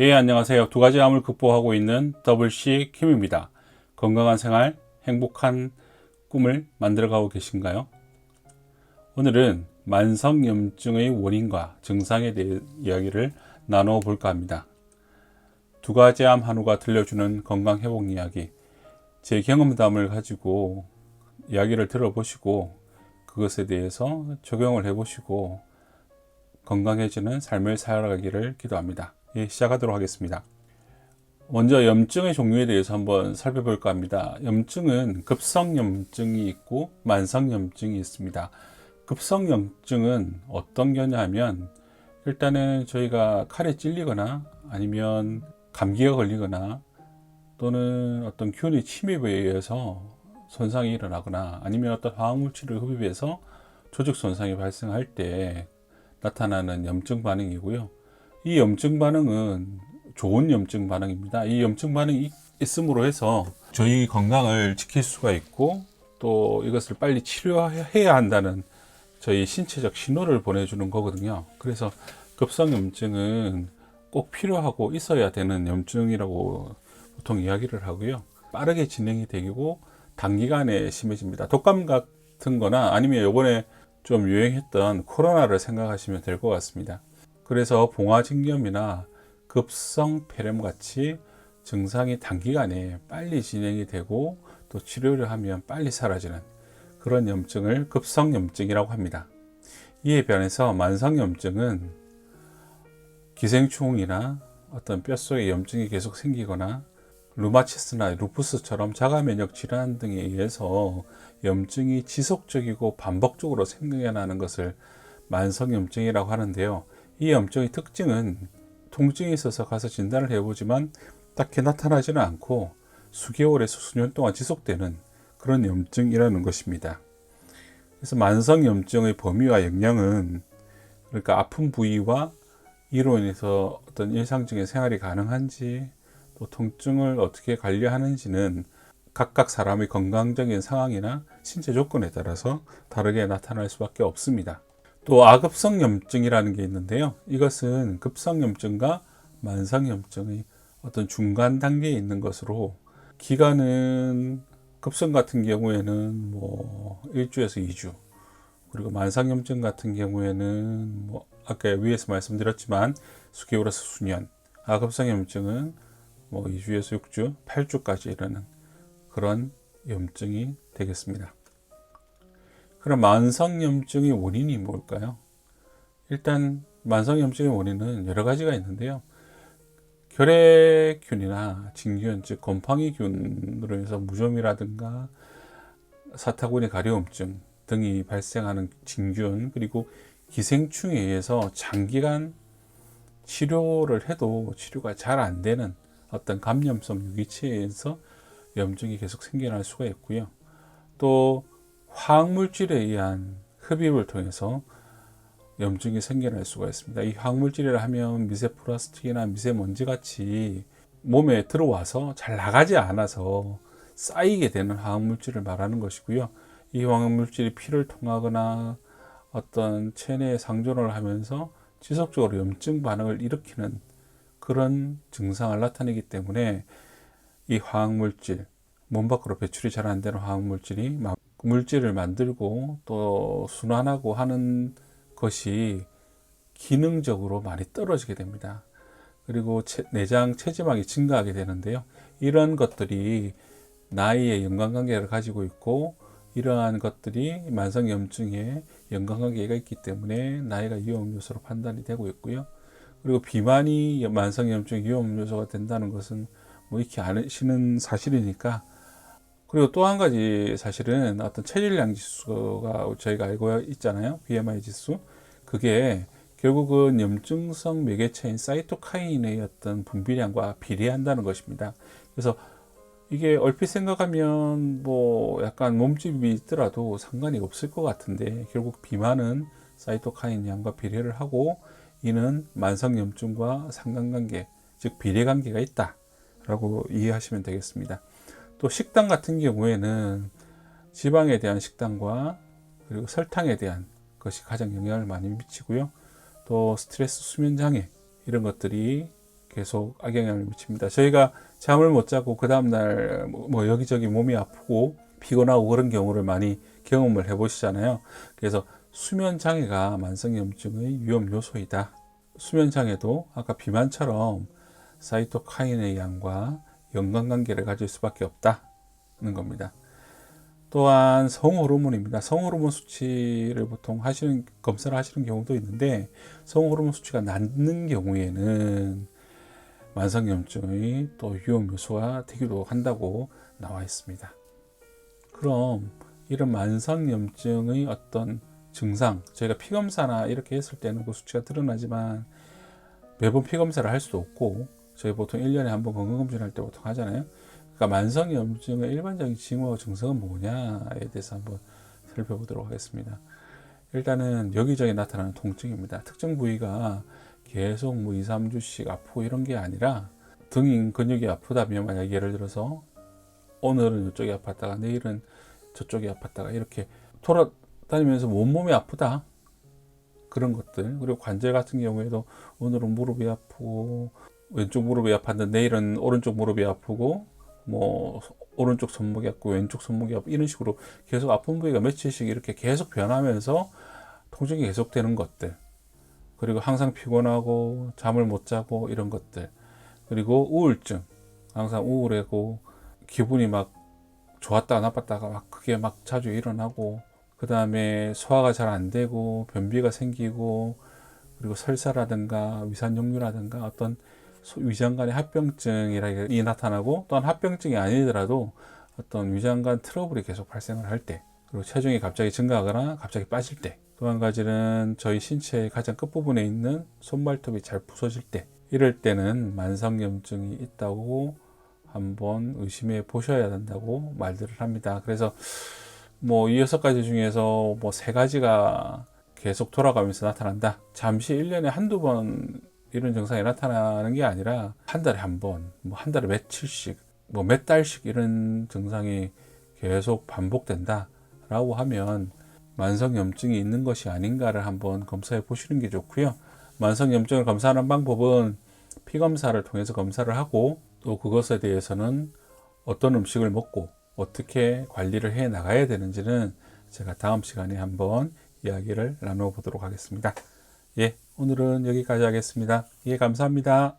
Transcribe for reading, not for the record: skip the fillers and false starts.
예, 안녕하세요. 두 가지 암을 극복하고 있는 WC 킴입니다. 건강한 생활, 행복한 꿈을 만들어가고 계신가요? 오늘은 만성염증의 원인과 증상에 대해 이야기를 나누어 볼까 합니다. 두 가지 암 한우가 들려주는 건강 회복 이야기, 제 경험담을 가지고 이야기를 들어보시고 그것에 대해서 적용을 해보시고 건강해지는 삶을 살아가기를 기도합니다. 예, 시작하도록 하겠습니다. 먼저 염증의 종류에 대해서 한번 살펴볼까 합니다. 염증은 급성염증이 있고 만성염증이 있습니다. 급성염증은 어떤 거냐면 일단은 저희가 칼에 찔리거나 아니면 감기가 걸리거나 또는 어떤 균의 침입에 의해서 손상이 일어나거나 아니면 어떤 화학물질을 흡입해서 조직 손상이 발생할 때 나타나는 염증 반응이고요. 이 염증 반응은 좋은 염증 반응입니다. 이 염증 반응이 있음으로 해서 저희 건강을 지킬 수가 있고 또 이것을 빨리 치료해야 한다는 저희 신체적 신호를 보내주는 거거든요. 그래서 급성염증은 꼭 필요하고 있어야 되는 염증이라고 보통 이야기를 하고요. 빠르게 진행이 되고 단기간에 심해집니다. 독감 같은 거나 아니면 이번에 좀 유행했던 코로나를 생각하시면 될 것 같습니다. 그래서 봉화증염이나 급성 폐렴 같이 증상이 단기간에 빨리 진행이 되고 또 치료를 하면 빨리 사라지는 그런 염증을 급성염증이라고 합니다. 이에 반해서 만성염증은 기생충이나 어떤 뼛속에 염증이 계속 생기거나 루마티스나 루푸스처럼 자가면역 질환 등에 의해서 염증이 지속적이고 반복적으로 생겨나는 것을 만성염증이라고 하는데요. 이 염증의 특징은 통증이 있어서 가서 진단을 해보지만 딱히 나타나지는 않고 수개월에서 수년 동안 지속되는 그런 염증이라는 것입니다. 그래서 만성염증의 범위와 영향은 그러니까 아픈 부위와 이로 인해서 어떤 일상적인 생활이 가능한지 또 통증을 어떻게 관리하는지는 각각 사람의 건강적인 상황이나 신체 조건에 따라서 다르게 나타날 수밖에 없습니다. 또 아급성염증이라는 게 있는데요. 이것은 급성염증과 만성염증의 어떤 중간 단계에 있는 것으로 기간은 급성 같은 경우에는 뭐 1주에서 2주 그리고 만성염증 같은 경우에는 뭐 아까 위에서 말씀드렸지만 수개월에서 수년 아급성염증은 뭐 2주에서 6주, 8주까지 이르는 그런 염증이 되겠습니다. 그럼 만성염증의 원인이 뭘까요? 일단 만성염증의 원인은 여러 가지가 있는데요. 결핵균이나 진균, 즉 곰팡이균으로 인해서 무좀이라든가 사타구니 가려움증 등이 발생하는 진균 그리고 기생충에 의해서 장기간 치료를 해도 치료가 잘 안 되는 어떤 감염성 유기체에 의해서 염증이 계속 생겨날 수가 있고요. 또 화학물질에 의한 흡입을 통해서 염증이 생겨날 수가 있습니다. 이 화학물질이라 하면 미세플라스틱이나 미세먼지 같이 몸에 들어와서 잘 나가지 않아서 쌓이게 되는 화학물질을 말하는 것이고요. 이 화학물질이 피를 통하거나 어떤 체내에 상존을 하면서 지속적으로 염증 반응을 일으키는 그런 증상을 나타내기 때문에 이 화학물질, 몸 밖으로 배출이 잘 안 되는 화학물질이 물질을 만들고 또 순환하고 하는 것이 기능적으로 많이 떨어지게 됩니다. 그리고 내장 체지방이 증가하게 되는데요. 이런 것들이 나이에 연관관계를 가지고 있고 이러한 것들이 만성염증에 연관관계가 있기 때문에 나이가 위험 요소로 판단이 되고 있고요. 그리고 비만이 만성염증 위험 요소가 된다는 것은 뭐 익히 아시는 사실이니까. 그리고 또 한 가지 사실은 어떤 체질량 지수가 저희가 알고 있잖아요. BMI 지수. 그게 결국은 염증성 매개체인 사이토카인의 어떤 분비량과 비례한다는 것입니다. 그래서 이게 얼핏 생각하면 뭐 약간 몸집이 있더라도 상관이 없을 것 같은데 결국 비만은 사이토카인 양과 비례를 하고 이는 만성염증과 상관관계, 즉 비례관계가 있다라고 이해하시면 되겠습니다. 또 식단 같은 경우에는 지방에 대한 식단과 그리고 설탕에 대한 것이 가장 영향을 많이 미치고요. 또 스트레스, 수면 장애 이런 것들이 계속 악영향을 미칩니다. 저희가 잠을 못 자고 그 다음날 뭐 여기저기 몸이 아프고 피곤하고 그런 경우를 많이 경험을 해보시잖아요. 그래서 수면 장애가 만성염증의 위험 요소이다. 수면 장애도 아까 비만처럼 사이토카인의 양과 연관관계를 가질 수밖에 없다는 겁니다. 또한 성호르몬입니다. 성호르몬 수치를 보통 검사를 하시는 경우도 있는데, 성호르몬 수치가 낮는 경우에는 만성염증의 또 위험 요소가 되기도 한다고 나와 있습니다. 그럼 이런 만성염증의 어떤 증상, 저희가 피검사나 이렇게 했을 때는 그 수치가 드러나지만 매번 피검사를 할 수도 없고, 저희 보통 1년에 한 번 건강검진 할 때 보통 하잖아요. 그러니까 만성염증의 일반적인 징후와 증상은 뭐냐에 대해서 한번 살펴보도록 하겠습니다. 일단은 여기저기 나타나는 통증입니다. 특정 부위가 계속 뭐 2, 3주씩 아프고 이런 게 아니라, 등 근육이 아프다면 만약 예를 들어서 오늘은 이쪽이 아팠다가 내일은 저쪽이 아팠다가 이렇게 돌아다니면서 온몸이 아프다, 그런 것들. 그리고 관절 같은 경우에도 오늘은 무릎이 아프고 왼쪽 무릎이 아팠는데 내일은 오른쪽 무릎이 아프고, 뭐 오른쪽 손목이 아프고 왼쪽 손목이 아프고, 이런 식으로 계속 아픈 부위가 며칠씩 이렇게 계속 변하면서 통증이 계속되는 것들. 그리고 항상 피곤하고 잠을 못 자고 이런 것들. 그리고 우울증, 항상 우울하고 기분이 막 좋았다가 나빴다가 막 그게 막 자주 일어나고, 그 다음에 소화가 잘 안 되고 변비가 생기고, 그리고 설사라든가 위산역류라든가 어떤 위장관의 합병증이 나타나고, 또한 합병증이 아니더라도 어떤 위장관 트러블이 계속 발생을 할 때, 그리고 체중이 갑자기 증가하거나 갑자기 빠질 때, 또 한 가지는 저희 신체의 가장 끝부분에 있는 손발톱이 잘 부서질 때, 이럴 때는 만성염증이 있다고 한번 의심해 보셔야 된다고 말들을 합니다. 그래서 뭐 이 6가지 중에서 뭐 3가지가 계속 돌아가면서 나타난다. 잠시 1년에 한두 번 이런 증상이 나타나는 게 아니라 한 달에 한 번, 뭐 한 달에 며칠씩, 뭐 몇 달씩 이런 증상이 계속 반복된다 라고 하면 만성염증이 있는 것이 아닌가를 한번 검사해 보시는 게 좋고요. 만성염증을 검사하는 방법은 피검사를 통해서 검사를 하고, 또 그것에 대해서는 어떤 음식을 먹고 어떻게 관리를 해 나가야 되는지는 제가 다음 시간에 한번 이야기를 나눠보도록 하겠습니다. 예, 오늘은 여기까지 하겠습니다. 예, 감사합니다.